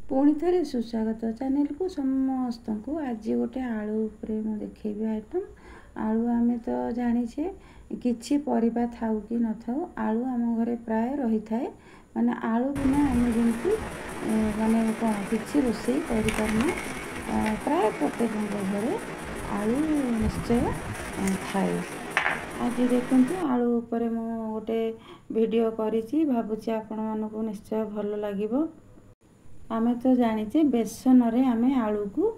पुणी थे सुस्वागत चैनल को समस्त को आज गोटे आलू उपरे मु देखी आइटम आलू आम तो जाचे कि परिबा थाउ कि न थाउ आलू आम घरे प्राय रही थाए माने आलू बिना आम जमी माने कौन कि रोषे करना प्राय प्रत्येक घरे आलू निश्चय थाए। आज देखूँ आलू उपरे मु गोटे वीडियो करी भावुची आपण मानक निश्चय भल लगिबो। आमे तो जानीचे बेसन रे आमे आलू को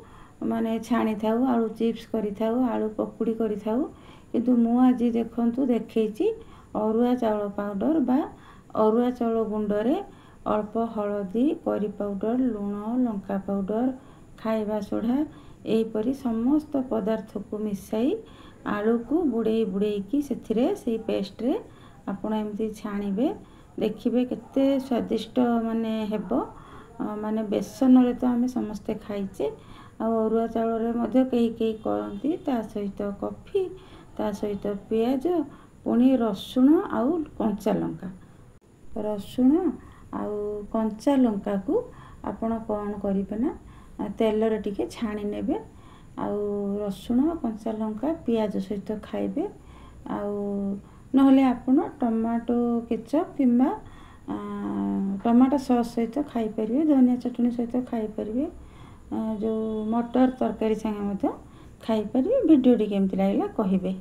माने छाणी थाउ आलू चिप्स करी थाउ आलू पकुड़ी करी थाउ किंतु मु आज देखंतु देखैची अरुआ चाउल पाउडर बा अरुआ चाउल गुंड रे अल्प हळदी करी पाउडर लूण लंका पाउडर खाइबा सोडा एहीपरी समस्त पदार्थ को मिसाई आलू को बुड़े बुड़े की सेथिरे से पेस्ट रे आपण एमती छाणीबे देखिबे केते स्वादिष्ट माने हेबो। माने बेसन रे तो आम समस्ते खाइचे अरुआ चाउल रे मध्य कई करती ता सहित कॉफी ता सहित पियाज पुणी रसुण आउ कंचा लंका रसुण आउ कंचा लंका को आपण कौन करेंगे ना तेल रे टिके छाणी नेबे आउ रसुण कंचा लंका पियाज सहित खाइबे आउ नहले आपण टमाटो केचप किंबा टमाटो सॉस सहित खाई परिबे धनिया चटनी सहित खाई परिबे जो मटर तरकारी संगे खाई परिबे। वीडियो टी केमती लागला कहिबे।